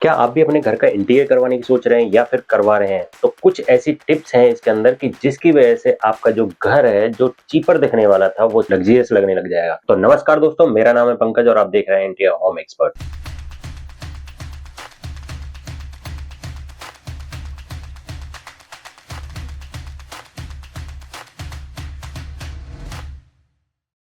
क्या आप भी अपने घर का इंटीरियर करवाने की सोच रहे हैं या फिर करवा रहे हैं? तो कुछ ऐसी टिप्स हैं इसके अंदर कि जिसकी वजह से आपका जो घर है, जो चीपर दिखने वाला था, वो लग्ज़रियस लगने लग जाएगा। तो नमस्कार दोस्तों, मेरा नाम है पंकज और आप देख रहे हैं इंटीरियर होम एक्सपर्ट।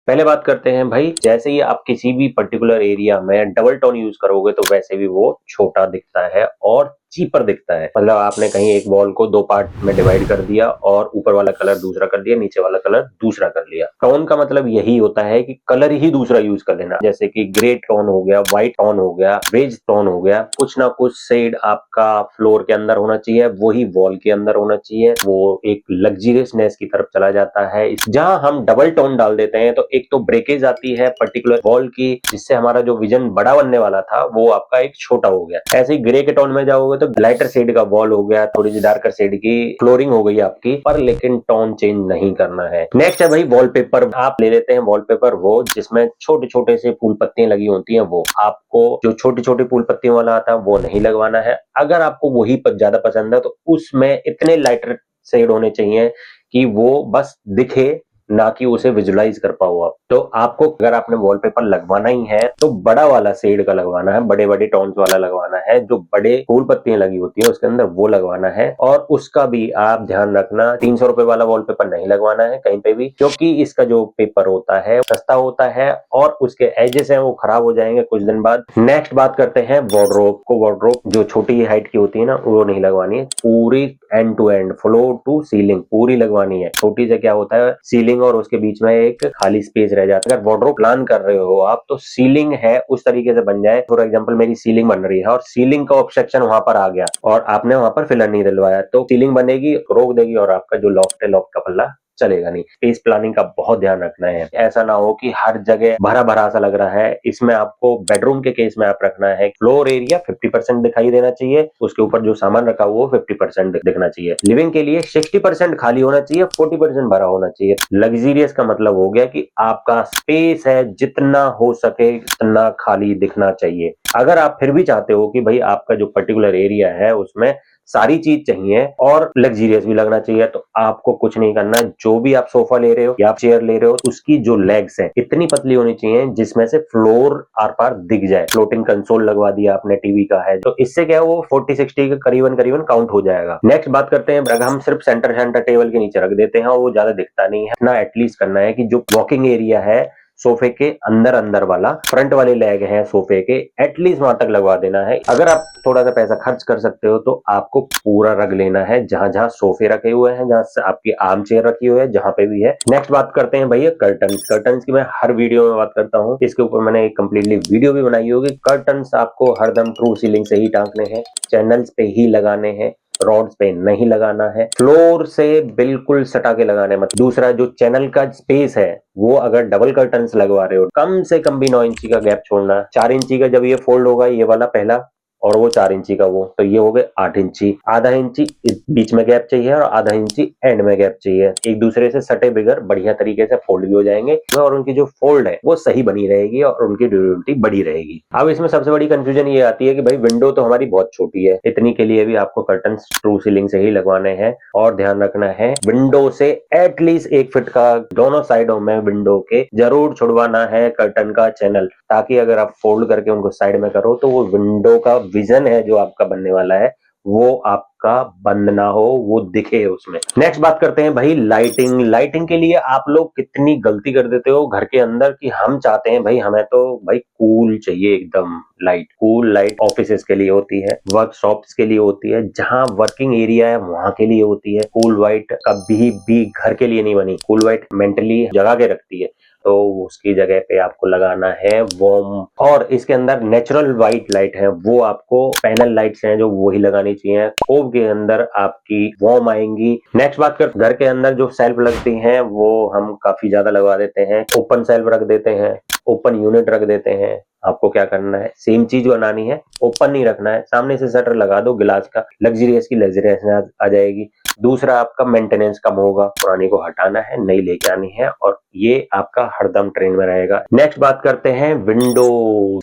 पहले बात करते हैं भाई, जैसे ही आप किसी भी पर्टिकुलर एरिया में डबल टोन यूज़ करोगे तो वैसे भी वो छोटा दिखता है और चीपर दिखता है। मतलब आपने कहीं एक वॉल को 2 पार्ट में डिवाइड कर दिया और ऊपर वाला कलर दूसरा कर दिया, नीचे वाला कलर दूसरा कर लिया। टोन का मतलब यही होता है कि कलर ही दूसरा यूज़ कर लेना। जैसे कि ग्रे टोन हो गया, व्हाइट टोन हो गया, बेज टोन हो गया। कुछ ना कुछ शेड आपका फ्लोर के अंदर होना चाहिए, वही वॉल के अंदर होना चाहिए। वो एक लग्ज़रियसनेस की तरफ चला जाता है। जहाँ हम डबल टोन डाल देते हैं तो एक तो ब्रेकेज आती है पर्टिकुलर वॉल की, जिससे हमारा जो विजन बड़ा बनने वाला था वो आपका एक छोटा हो गया। ऐसे ही ग्रे के टोन में जाओगे तो लाइटर शेड का वॉल हो गया, थोड़ी सी डार्कर शेड की फ्लोरिंग हो गई आपकी, पर लेकिन टोन चेंज नहीं करना है। नेक्स्ट है भाई वॉलपेपर। आप ले लेते हैं वॉलपेपर वो जिसमें छोटे छोटे से फूल पत्तियां लगी होती हैं, वो आपको जो छोटी छोटी फूल पत्तियों वाला आता है वो नहीं लगवाना है। अगर आपको वही ज्यादा पसंद है तो उसमें इतने लाइटर शेड होने चाहिए कि वो बस दिखे, ना कि उसे विजुलाइज कर पाओ आप। तो आपको अगर आपने वॉलपेपर लगवाना ही है तो बड़ा वाला शेड का लगवाना है, बड़े बड़े टोन्स वाला लगवाना है, जो बड़े फूल पत्तियां लगी होती है उसके अंदर वो लगवाना है। और उसका भी आप ध्यान रखना, 300 रुपए वाला वॉलपेपर नहीं लगवाना है कहीं पे भी, क्योंकि इसका जो पेपर होता है सस्ता होता है और उसके एजेस हैं वो खराब हो जाएंगे कुछ दिन बाद। नेक्स्ट बात करते हैं वार्डरोब को। वार्डरोब जो छोटी हाइट की होती है ना, वो नहीं लगवानी है। पूरी end to end, floor to ceiling पूरी लगवानी है। छोटी से क्या होता है, सीलिंग और उसके बीच में एक खाली स्पेस रह जाता है। अगर वार्डरोब प्लान कर रहे हो आप तो सीलिंग है उस तरीके से बन जाए। फॉर एग्जांपल मेरी सीलिंग बन रही है और सीलिंग का ऑब्स्ट्रक्शन वहां पर आ गया और आपने वहां पर फिलर नहीं डलवाया तो सीलिंग बनेगी, रोक देगी और आपका जो लॉफ्ट है, लॉफ्ट का पल्ला चलेगा नहीं। स्पेस प्लानिंग का बहुत ध्यान रखना है। ऐसा ना हो कि हर जगह भरा भरा सा लग रहा है। इसमें आपको बेडरूम के केस में आप रखना है, फ्लोर एरिया 50% दिखाई देना चाहिए, उसके ऊपर जो सामान रखा हुआ वो 50% दिखना चाहिए। लिविंग के लिए 60% खाली होना चाहिए, 40% भरा होना चाहिए। लग्जरियस का मतलब हो गया कि आपका स्पेस है जितना हो सके उतना खाली दिखना चाहिए। अगर आप फिर भी चाहते हो कि भाई आपका जो पर्टिकुलर एरिया है उसमें सारी चीज चाहिए और लग्जरियस भी लगना चाहिए, तो आपको कुछ नहीं करना। जो भी आप सोफा ले रहे हो या चेयर ले रहे हो, उसकी जो लेग्स है इतनी पतली होनी चाहिए जिसमें से फ्लोर आर पार दिख जाए। फ्लोटिंग कंसोल लगवा दिया आपने, टीवी का है तो इससे क्या है, वो 40-60 के करीबन करीबन काउंट हो जाएगा। नेक्स्ट बात करते हैं, अगर हम सिर्फ सेंटर टेबल के नीचे रख देते हैं और वो ज्यादा दिखता नहीं है, ना एटलीस्ट करना है कि जो वॉकिंग एरिया है सोफे के अंदर अंदर वाला, फ्रंट वाले लेग हैं सोफे के, एटलीस्ट वहां तक लगवा देना है। अगर आप थोड़ा सा पैसा खर्च कर सकते हो तो आपको पूरा रख लेना है, जहां जहां सोफे रखे हुए हैं, जहां आपकी आर्म चेयर रखी हुई है, जहां पे भी है। नेक्स्ट बात करते हैं भैया कर्टन्स की। मैं हर वीडियो में बात करता हूँ, इसके ऊपर मैंने एक कंप्लीटली वीडियो भी बनाई होगी। कर्टन्स आपको हरदम ट्रू सीलिंग से ही टांगने हैं, चैनल्स पे ही लगाने हैं, रॉड्स पे नहीं लगाना है, फ्लोर से बिल्कुल सटा के लगाने मत। दूसरा, जो चैनल का स्पेस है वो अगर डबल कर्टन्स लगवा रहे हो, कम से कम भी 9 इंची का गैप छोड़ना। 4 इंची का जब ये फोल्ड होगा, ये वाला पहला, और वो 4 इंची का वो, तो ये हो गए 8 इंची। आधा इंची इस बीच में गैप चाहिए और आधा इंची एंड में गैप चाहिए। एक दूसरे से सटे बिगर बढ़िया तरीके से फोल्ड भी हो जाएंगे और उनकी जो फोल्ड है वो सही बनी रहेगी और उनकी ड्यूरेबिलिटी बढ़ी रहेगी। अब इसमें सबसे बड़ी कंफ्यूजन ये आती है कि भाई विंडो तो हमारी बहुत छोटी है, इतनी के लिए भी आपको कर्टन ट्रू सीलिंग से ही लगवाने हैं। और ध्यान रखना है, विंडो से एटलीस्ट 1 फीट का दोनों साइडों में विंडो के जरूर छुड़वाना है कर्टन का चैनल, ताकि अगर आप फोल्ड करके उनको साइड में करो तो वो विंडो का विजन है जो आपका बनने वाला है वो आपका बंद ना हो, वो दिखे उसमें। नेक्स्ट बात करते हैं भाई लाइटिंग के लिए आप लोग कितनी गलती कर देते हो घर के अंदर कि हम चाहते हैं भाई, हमें तो भाई कूल चाहिए एकदम लाइट। कूल लाइट ऑफिसेस के लिए होती है, वर्कशॉप्स के लिए होती है, जहां वर्किंग एरिया है वहां के लिए होती है। कूल लाइट कभी भी घर के लिए नहीं बनी। कूल लाइट मेंटली जगा के रखती है, तो उसकी जगह पे आपको लगाना है वार्म। और इसके अंदर नेचुरल व्हाइट लाइट है, वो आपको पैनल लाइट्स हैं जो वही लगानी चाहिए। कोव के अंदर आपकी वार्म आएंगी। नेक्स्ट बात कर, घर के अंदर जो सेल्फ लगती हैं वो हम काफी ज्यादा लगवा देते हैं। ओपन सेल्फ रख देते हैं, ओपन यूनिट रख देते हैं। आपको क्या करना है, सेम चीज बनानी है, ओपन नहीं रखना है। सामने से शटर लगा दो गिलास का, लग्जरियस की लग्जरियस आ जाएगी। दूसरा आपका मेंटेनेंस कम होगा, पुरानी को हटाना है, नई लेके आनी है और ये आपका हरदम ट्रेन में रहेगा। नेक्स्ट बात करते हैं विंडो।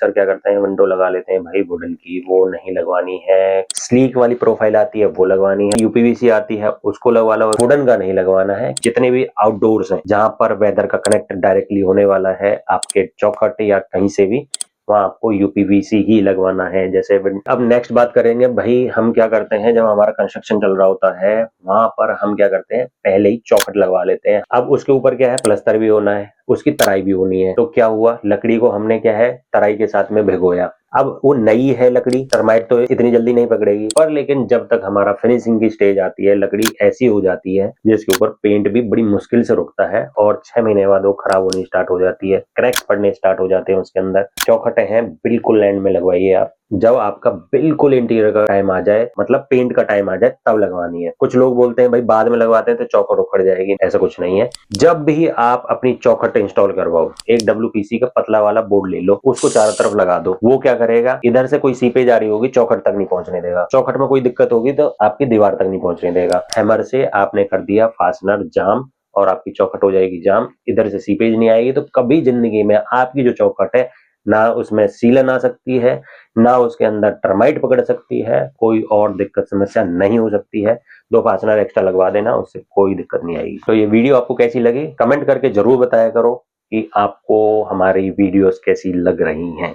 सर क्या करते हैं, विंडो लगा लेते हैं भाई वुडन की, वो नहीं लगवानी है। स्लीक वाली प्रोफाइल आती है वो लगवानी है, यूपीवीसी आती है उसको लगवा लो, वुडन का नहीं लगवाना है। जितने भी आउटडोर्स हैं जहां पर वेदर का कनेक्ट डायरेक्टली होने वाला है आपके चौखट या कहीं से भी, वहां आपको यूपीवीसी ही लगवाना है। जैसे अब नेक्स्ट बात करेंगे भाई, हम क्या करते हैं जब हमारा कंस्ट्रक्शन चल रहा होता है वहां पर हम क्या करते हैं, पहले ही चौखट लगवा लेते हैं। अब उसके ऊपर क्या है, प्लस्तर भी होना है, उसकी तराई भी होनी है। तो क्या हुआ, लकड़ी को हमने क्या है तराई के साथ में भिगोया। अब वो नई है लकड़ी, टर्माइट तो इतनी जल्दी नहीं पकड़ेगी, पर लेकिन जब तक हमारा फिनिशिंग की स्टेज आती है लकड़ी ऐसी हो जाती है जिसके ऊपर पेंट भी बड़ी मुश्किल से रुकता है और 6 महीने बाद वो खराब होनी स्टार्ट हो जाती है, क्रैक्स पड़ने स्टार्ट हो जाते हैं उसके अंदर। चौखटें हैं बिल्कुल एंड में लगवाइए आप, जब आपका बिल्कुल इंटीरियर का टाइम आ जाए, मतलब पेंट का टाइम आ जाए तब लगवानी है। कुछ लोग बोलते हैं भाई बाद में लगवाते हैं तो चौखट उखड़ जाएगी, ऐसा कुछ नहीं है। जब भी आप अपनी चौखट इंस्टॉल करवाओ, एक डब्ल्यूपीसी का पतला वाला बोर्ड ले लो, उसको चारों तरफ लगा दो। वो क्या करेगा, इधर से कोई सीपेज आ रही होगी चौखट तक नहीं पहुंचने देगा, चौखट में कोई दिक्कत होगी तो आपकी दीवार तक नहीं पहुंचने देगा। हैमर से आपने कर दिया फास्टनर जाम और आपकी चौखट हो जाएगी जाम, इधर से सीपेज नहीं आएगी। तो कभी जिंदगी में आपकी जो चौखट है ना उसमें सीलन आ सकती है, ना उसके अंदर टर्माइट पकड़ सकती है, कोई और दिक्कत समस्या नहीं हो सकती है। 2 फास्टनर एक्स्ट्रा लगवा देना, उससे कोई दिक्कत नहीं आएगी। तो ये वीडियो आपको कैसी लगी कमेंट करके जरूर बताया करो कि आपको हमारी वीडियोस कैसी लग रही हैं।